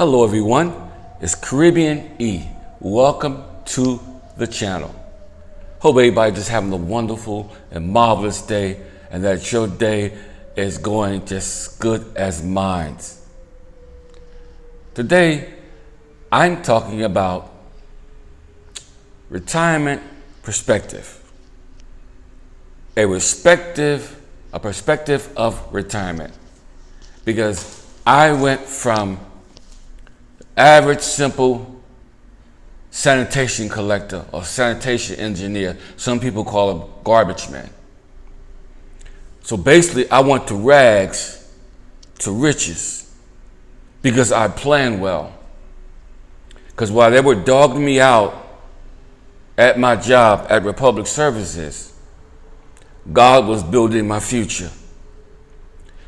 Hello everyone, it's Caribbean E. Welcome to the channel. Hope everybody just having a wonderful and marvelous day and that your day is going just good as mine. Today, I'm talking about retirement perspective. A perspective of retirement. Because I went from average, simple sanitation collector or sanitation engineer. Some people call him garbage man. So basically, I went to rags to riches because I planned well. Because while they were dogging me out at my job at Republic Services, God was building my future.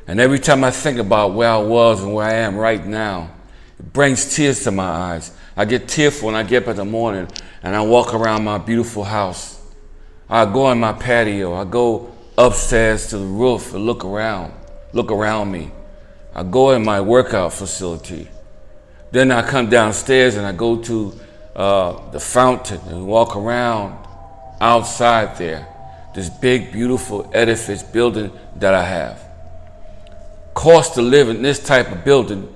And every time I think about where I was and where I am right now, it brings tears to my eyes. I get tearful when I get up in the morning and I walk around my beautiful house. I go in my patio. I go upstairs to the roof and look around me. I go in my workout facility. Then I come downstairs and I go to the fountain and walk around outside there. This big, beautiful edifice building that I have. Cost to live in this type of building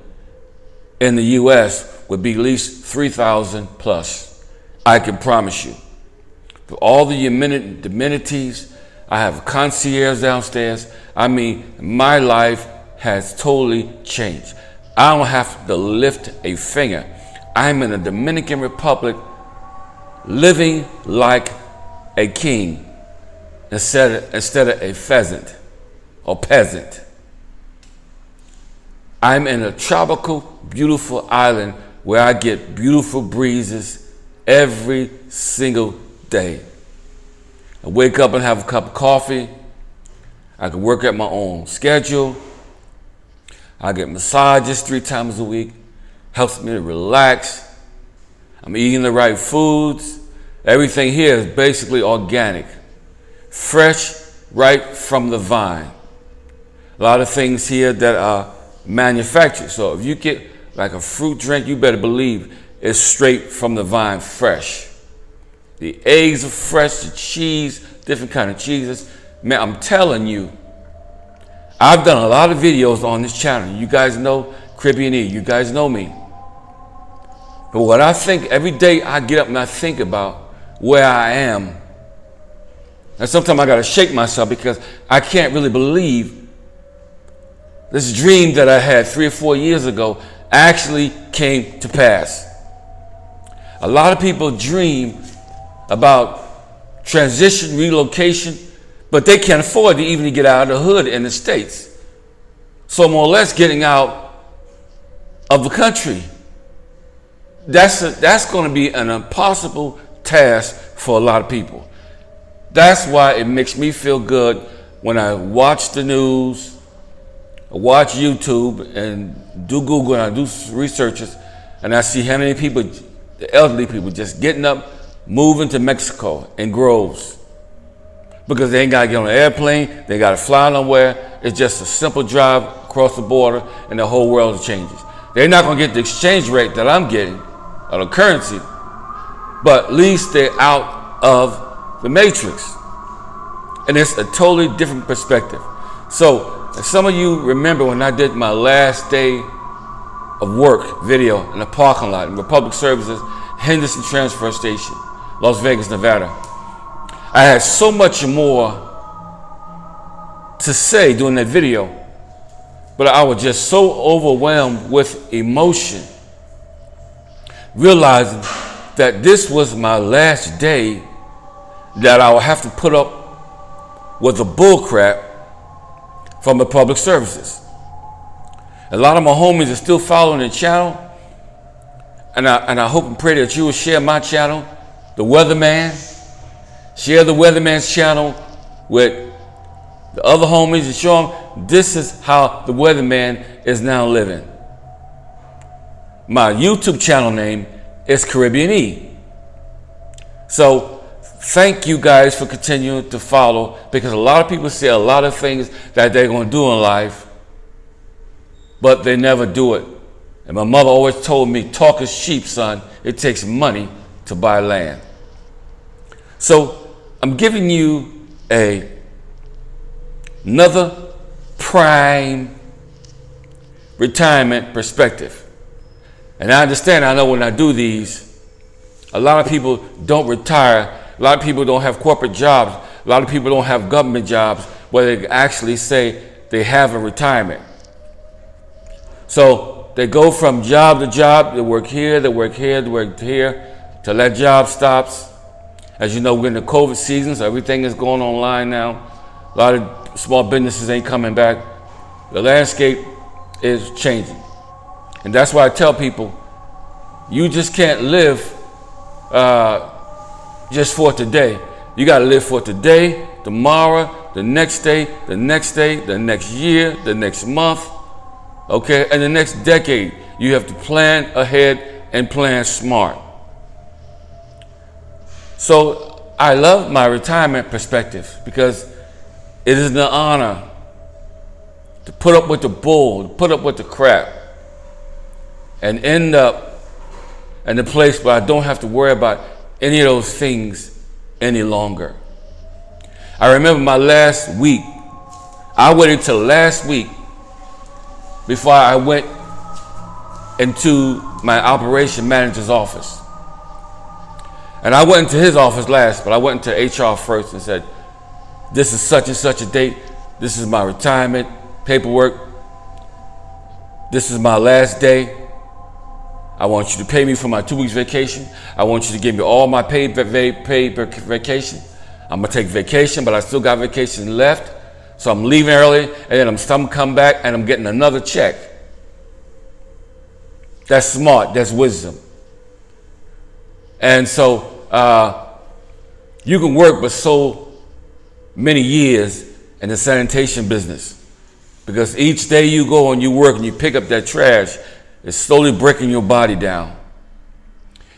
in the U.S. would be at least $3,000 plus. I can promise you. For all the amenities, I have a concierge downstairs. I mean, my life has totally changed. I don't have to lift a finger. I'm in the Dominican Republic living like a king instead of a pheasant or peasant. I'm in a tropical, beautiful island where I get beautiful breezes every single day. I wake up and have a cup of coffee. I can work at my own schedule. I get massages 3 times a week. Helps me to relax. I'm eating the right foods. Everything here is basically organic. Fresh, right from the vine. A lot of things here that are manufactured. So if you get like a fruit drink, you better believe it's straight from the vine, fresh. The eggs are fresh, the cheese, different kind of cheeses. Man, I'm telling you, I've done a lot of videos on this channel. You guys know Caribbean E. You guys know me. But what I think every day I get up and I think about where I am. And sometimes I got to shake myself because I can't really believe this dream that I had 3 or 4 years ago actually came to pass. A lot of people dream about transition, relocation, but they can't afford to even get out of the hood in the States. So more or less getting out of the country. That's going to be an impossible task for a lot of people. That's why it makes me feel good when I watch the news, I watch YouTube and do Google and I do researches and I see how many people, the elderly people, just getting up, moving to Mexico in groves. Because they ain't got to get on an airplane, they got to fly nowhere. It's just a simple drive across the border and the whole world changes. They're not going to get the exchange rate that I'm getting, or the currency, but at least they're out of the matrix. And it's a totally different perspective. So, some of you remember when I did my last day of work video in the parking lot in Republic Services, Henderson Transfer Station, Las Vegas, Nevada. I had so much more to say during that video, but I was just so overwhelmed with emotion, realizing that this was my last day that I would have to put up with the bull crap from the public services. A lot of my homies are still following the channel, and I hope and pray that you will share my channel, The Weatherman. Share The Weatherman's channel with the other homies and show them this is how The Weatherman is now living. My YouTube channel name is Caribbean E. So thank you guys for continuing to follow, because a lot of people say a lot of things that they're going to do in life, but they never do it. And my mother always told me, talk is cheap, son. It takes money to buy land. So I'm giving you another prime retirement perspective. And I understand, I know when I do these, a lot of people don't retire. A lot of people don't have corporate jobs. A lot of people don't have government jobs where they actually say they have a retirement. So they go from job to job. They work here, they work here, they work here, till that job stops. As you know, we're in the COVID season, so everything is going online now. A lot of small businesses ain't coming back. The landscape is changing. And that's why I tell people, you just can't live just for today. You got to live for today, tomorrow, the next day, the next day, the next year, the next month, okay, and the next decade. You have to plan ahead and plan smart. So I love my retirement perspective because it is an honor to put up with the bull, to put up with the crap, and end up in a place where I don't have to worry about any of those things any longer. I remember my last week. I waited till last week before I went into my operation manager's office. And I went into his office last, but I went into HR first and said, this is such and such a date. This is my retirement paperwork. This is my last day. I want you to pay me for my 2 weeks vacation. I want you to give me all my paid vacation. I'm gonna take vacation, but I still got vacation left. So I'm leaving early, and then I'm come back and I'm getting another check. That's smart, that's wisdom. And so you can work for so many years in the sanitation business, because each day you go and you work and you pick up that trash, it's slowly breaking your body down.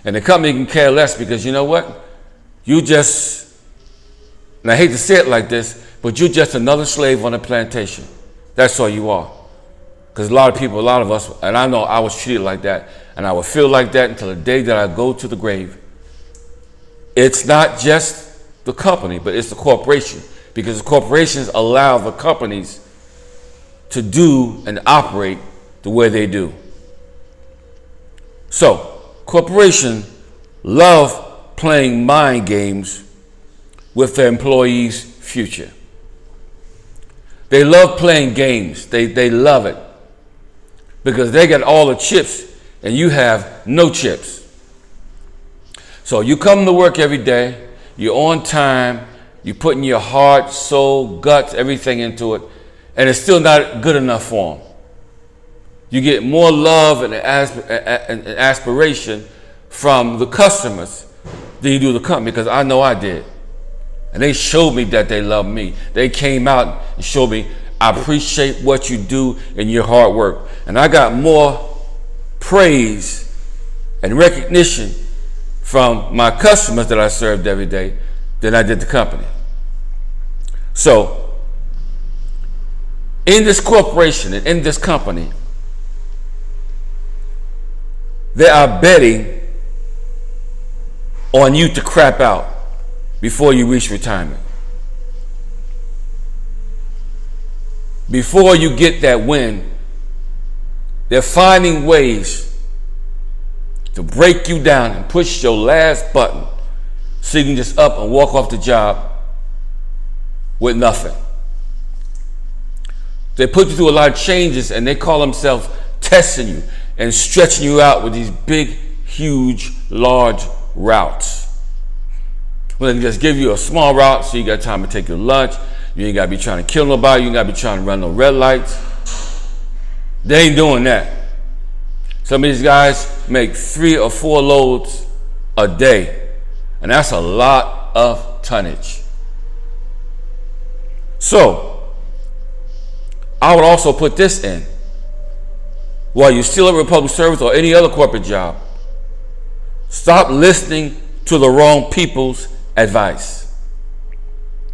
And the company can care less, because you know what? You just, and I hate to say it like this, but you're just another slave on a plantation. That's all you are. Because a lot of people, a lot of us, and I know I was treated like that, and I would feel like that until the day that I go to the grave. It's not just the company, but it's the corporation, because the corporations allow the companies to do and operate the way they do. So, corporations love playing mind games with their employees' future. They love playing games. They love it, because they got all the chips and you have no chips. So you come to work every day, you're on time, you're putting your heart, soul, guts, everything into it, and it's still not good enough for them. You get more love and aspiration from the customers than you do the company, because I know I did. And they showed me that they love me. They came out and showed me, I appreciate what you do and your hard work. And I got more praise and recognition from my customers that I served every day than I did the company. So, in this corporation and in this company, they are betting on you to crap out before you reach retirement. Before you get that win, they're finding ways to break you down and push your last button so you can just up and walk off the job with nothing. They put you through a lot of changes, and they call themselves testing you and stretching you out with these big, huge, large routes. Well, they can just give you a small route so you got time to take your lunch. You ain't got to be trying to kill nobody. You ain't got to be trying to run no red lights. They ain't doing that. Some of these guys make 3 or 4 loads a day, and that's a lot of tonnage. So, I would also put this in. While you're still at Republic Service or any other corporate job, stop listening to the wrong people's advice.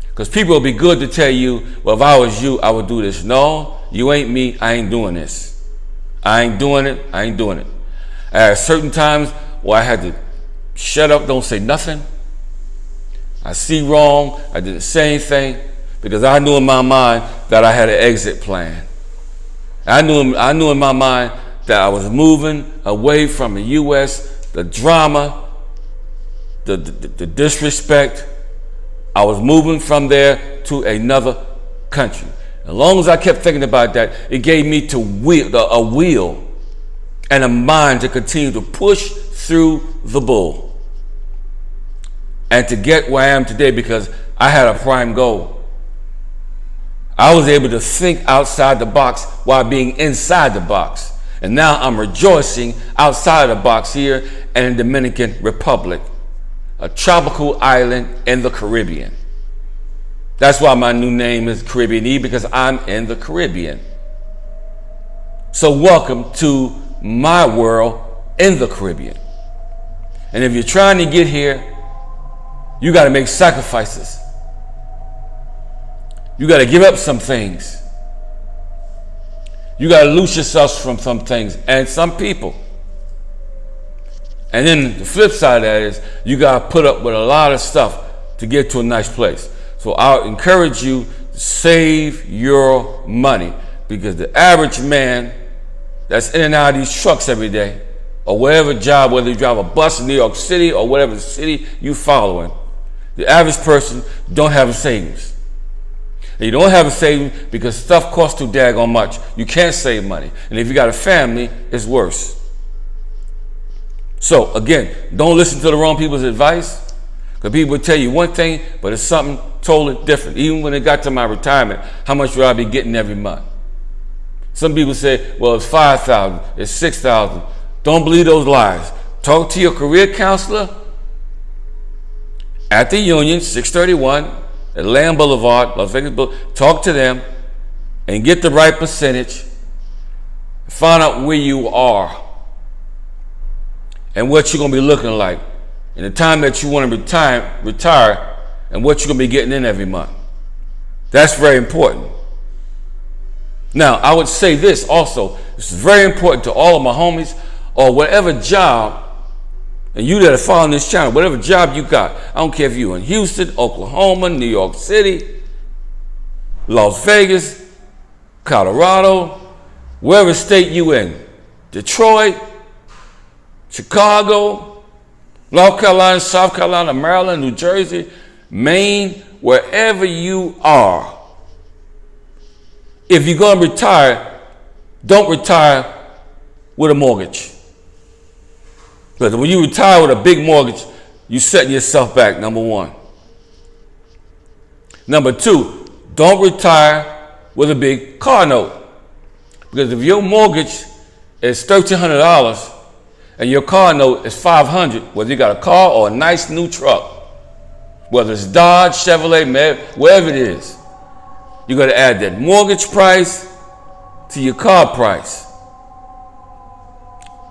Because people will be good to tell you, well, if I was you, I would do this. No, you ain't me. I ain't doing this. I ain't doing it. I ain't doing it. At certain times where I had to shut up, don't say nothing. I see wrong. I didn't say anything because I knew in my mind that I had an exit plan. I knew in my mind that I was moving away from the U.S., the drama, the disrespect. I was moving from there to another country. As long as I kept thinking about that, it gave me a will and a mind to continue to push through the bull and to get where I am today because I had a prime goal. I was able to think outside the box while being inside the box. And now I'm rejoicing outside the box here in the Dominican Republic, a tropical island in the Caribbean. That's why my new name is Caribbean E, because I'm in the Caribbean. So welcome to my world in the Caribbean. And if you're trying to get here, you got to make sacrifices. You got to give up some things. You got to loose yourself from some things and some people. And then the flip side of that is you got to put up with a lot of stuff to get to a nice place. So I'll encourage you to save your money, because the average man that's in and out of these trucks every day, or whatever job, whether you drive a bus in New York City or whatever city you following, the average person don't have a savings. And you don't have a savings because stuff costs too daggone much. You can't save money. And if you got a family, it's worse. So again, don't listen to the wrong people's advice, because people will tell you one thing, but it's something totally different. Even when it got to my retirement, how much would I be getting every month? Some people say, well, it's $5,000, it's $6,000. Don't believe those lies. Talk to your career counselor at the Union, 631 at Land Boulevard, Las Vegas Boulevard. Talk to them and get the right percentage. Find out where you are and what you're going to be looking like in the time that you want to retire, and what you're going to be getting in every month. That's very important. Now, I would say this also. It's very important to all of my homies, or whatever job, and you that are following this channel, whatever job you got, I don't care if you're in Houston, Oklahoma, New York City, Las Vegas, Colorado, wherever state you in, Detroit, Chicago, North Carolina, South Carolina, Maryland, New Jersey, Maine, wherever you are. If you're going to retire, don't retire with a mortgage. Because when you retire with a big mortgage, you're setting yourself back, number one. Number two, don't retire with a big car note. Because if your mortgage is $1,300 and your car note is $500, whether you got a car or a nice new truck, whether it's Dodge, Chevrolet, wherever it is, you got to add that mortgage price to your car price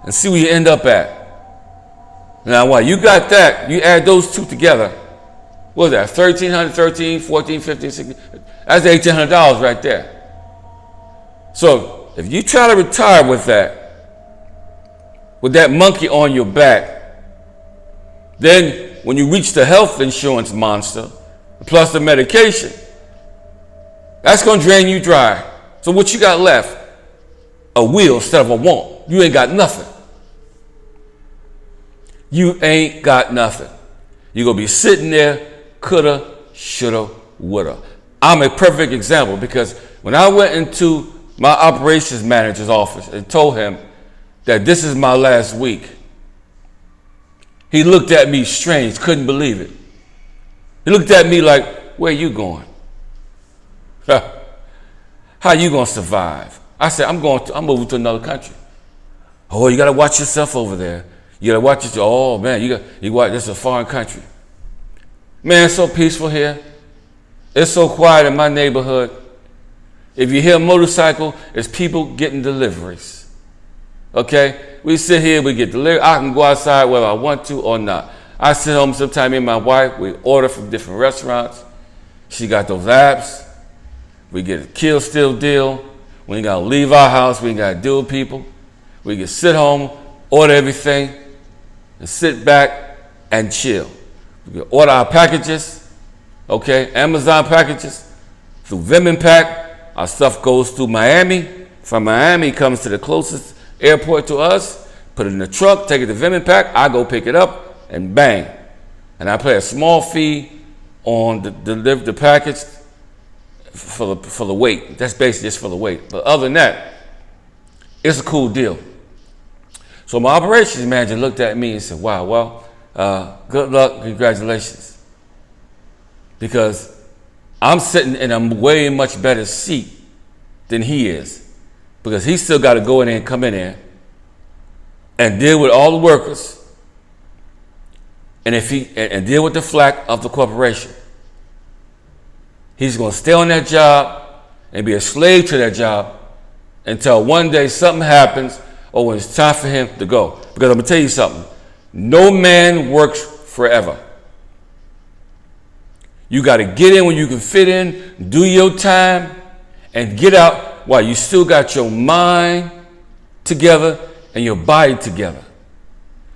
and see where you end up at. Now, while you got that, you add those two together. What was that? $1,300, $13, $14, $15, $16. That's $1,800 right there. So if you try to retire with that monkey on your back, then when you reach the health insurance monster, plus the medication, that's going to drain you dry. So what you got left? A will instead of a want. You ain't got nothing. You ain't got nothing. You're going to be sitting there, coulda, shoulda, woulda. I'm a perfect example, because when I went into my operations manager's office and told him that this is my last week, he looked at me strange, couldn't believe it. He looked at me like, where you going? How you going to survive? I said, I'm moving to another country. Oh, you got to watch yourself over there. You got to watch yourself. Oh, man, you watch, this is a foreign country. Man, it's so peaceful here. It's so quiet in my neighborhood. If you hear a motorcycle, it's people getting deliveries. Okay? We sit here, we get delivery. I can go outside whether I want to or not. I sit home sometime, me and my wife, we order from different restaurants. She got those apps. We get a kill steal deal. We ain't got to leave our house. We ain't got to deal with people. We can sit home, order everything, and sit back and chill. We can order our packages, okay, Amazon packages, through Venmo Pack. Our stuff goes through Miami. From Miami, it comes to the closest airport to us, put it in the truck, take it to Venmo Pack. I go pick it up, and bang. And I pay a small fee on the package for the weight. That's basically just for the weight. But other than that, it's a cool deal. So my operations manager looked at me and said, wow, well, good luck, congratulations. Because I'm sitting in a way much better seat than he is. Because he's still got to go in there and come in there and deal with all the workers and deal with the flack of the corporation. He's going to stay on that job and be a slave to that job until one day something happens or when it's time for him to go. Because I'm going to tell you something. No man works forever. You got to get in when you can fit in, do your time, and get out while you still got your mind together and your body together.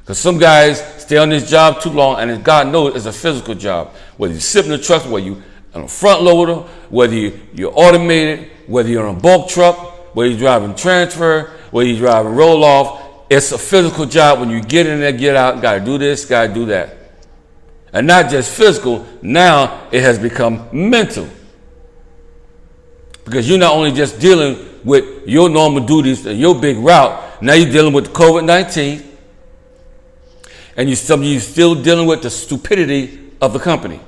Because some guys stay on this job too long, and God knows it's a physical job. Whether you sit in the truck, whether you on a front loader, whether you're automated, whether you're on a bulk truck, whether you're driving transfer, whether you're driving roll off, it's a physical job. When you get in there, get out, got to do this, got to do that. And not just physical, now it has become mental. Because you're not only just dealing with your normal duties and your big route, now you're dealing with COVID-19, and you're still dealing with the stupidity of the company.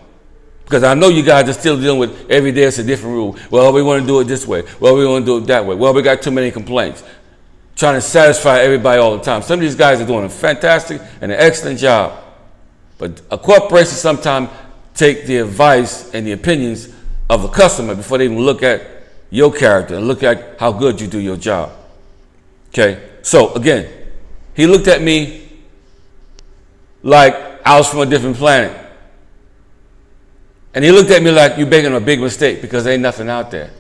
Because I know you guys are still dealing with every day it's a different rule. Well, we want to do it this way. Well, we want to do it that way. Well, we got too many complaints. Trying to satisfy everybody all the time. Some of these guys are doing a fantastic and an excellent job. But a corporation sometimes take the advice and the opinions of the customer before they even look at your character and look at how good you do your job. Okay? So, again, he looked at me like I was from a different planet. And he looked at me like you're making a big mistake because there ain't nothing out there.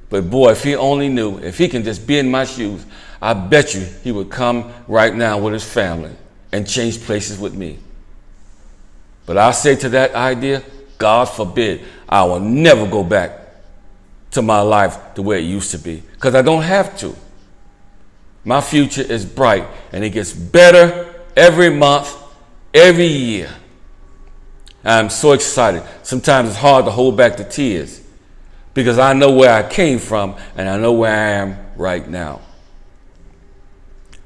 But boy, if he only knew, if he can just be in my shoes, I bet you he would come right now with his family and change places with me. But I say to that idea, God forbid, I will never go back to my life the way it used to be, because I don't have to. My future is bright, and it gets better every month, every year. I'm so excited. Sometimes it's hard to hold back the tears because I know where I came from and I know where I am right now.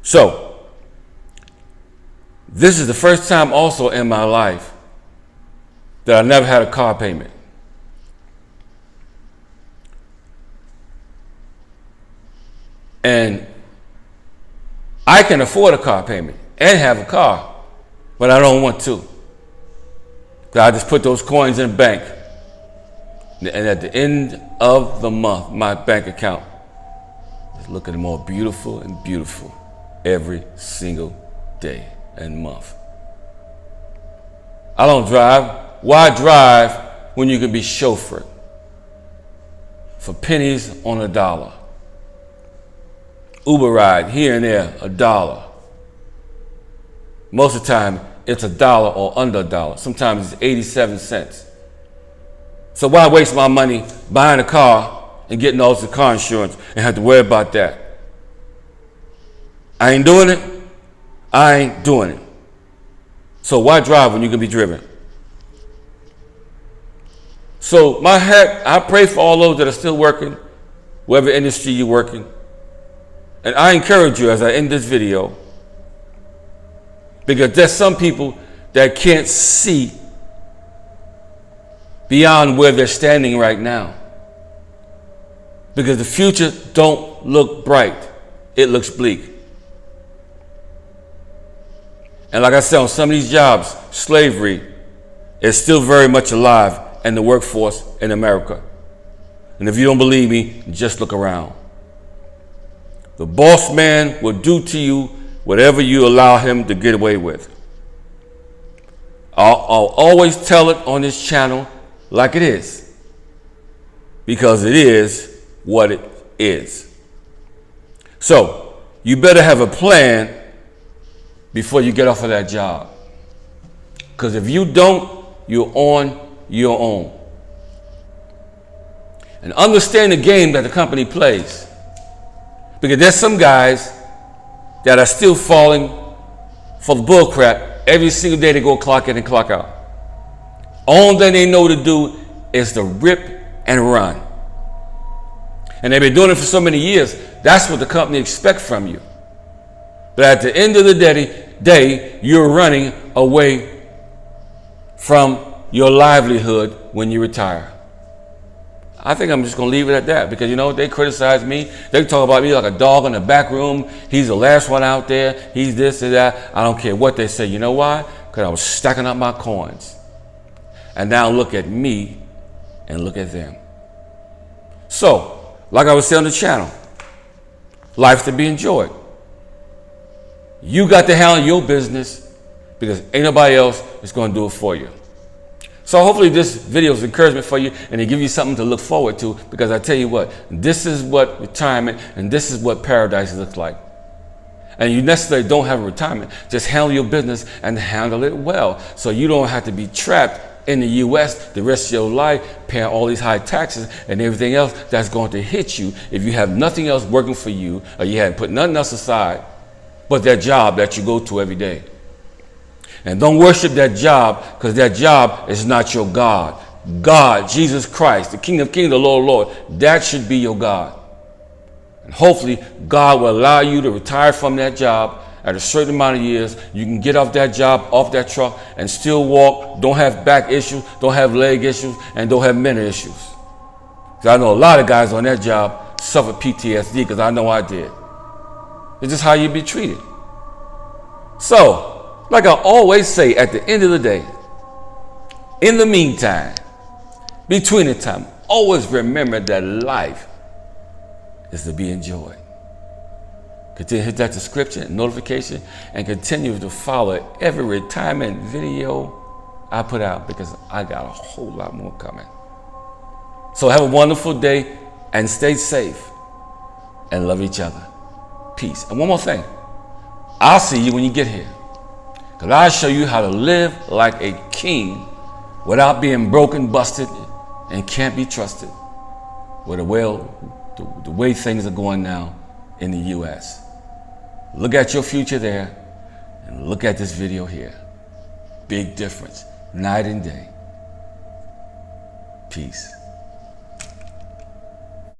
So, this is the first time also in my life that I never had a car payment. And I can afford a car payment and have a car, but I don't want to. I just put those coins in the bank. And at the end of the month, my bank account is looking more beautiful and beautiful every single day and month. I don't drive. Why drive when you can be chauffeured for pennies on a dollar? Uber ride here and there, $1. Most of the time, it's $1 or under $1. Sometimes it's 87 cents. So why waste my money buying a car and getting all the car insurance and have to worry about that? I ain't doing it. I ain't doing it. So why drive when you can be driven? So my hat, I pray for all those that are still working, whatever industry you're working. And I encourage you as I end this video, because there's some people that can't see beyond where they're standing right now. Because the future don't look bright. It looks bleak. And like I said, on some of these jobs, slavery is still very much alive in the workforce in America. And if you don't believe me, just look around. The boss man will do to you whatever you allow him to get away with. I'll always tell it on this channel like it is, because it is what it is. So, you better have a plan before you get off of that job. Because if you don't, you're on your own. And understand the game that the company plays. Because there's some guys that are still falling for the bull crap every single day. They go clock in and clock out. All that they know to do is to rip and run. And they've been doing it for so many years. That's what the company expects from you. But at the end of the day, you're running away from your livelihood when you retire. I think I'm just going to leave it at that, because, you know, they criticize me. They talk about me like a dog in the back room. He's the last one out there. He's this and that. I don't care what they say. You know why? Because I was stacking up my coins. And now look at me and look at them. So, like I was saying on the channel, life's to be enjoyed. You got to handle your business, because ain't nobody else is going to do it for you. So hopefully this video is encouragement for you, and it give you something to look forward to, because I tell you what, this is what retirement and this is what paradise looks like. And you necessarily don't have a retirement. Just handle your business and handle it well, so you don't have to be trapped in the U.S. the rest of your life, paying all these high taxes and everything else that's going to hit you if you have nothing else working for you, or you haven't put nothing else aside but that job that you go to every day. And don't worship that job, because that job is not your God. God, Jesus Christ, the King of Kings, the Lord of Lords, that should be your God. And hopefully God will allow you to retire from that job at a certain amount of years. You can get off that job, off that truck, and still walk, don't have back issues, don't have leg issues, and don't have mental issues. Because I know a lot of guys on that job suffer PTSD, because I know I did. It's just how you be treated. So, like I always say at the end of the day, in the meantime, between the time, always remember that life is to be enjoyed. Continue to hit that subscription, notification, and continue to follow every retirement video I put out, because I got a whole lot more coming. So have a wonderful day and stay safe and love each other. Peace. And one more thing, I'll see you when you get here, because I'll show you how to live like a king without being broken, busted, and can't be trusted with the way things are going now in the U.S. Look at your future there, and look at this video here. Big difference, night and day. Peace.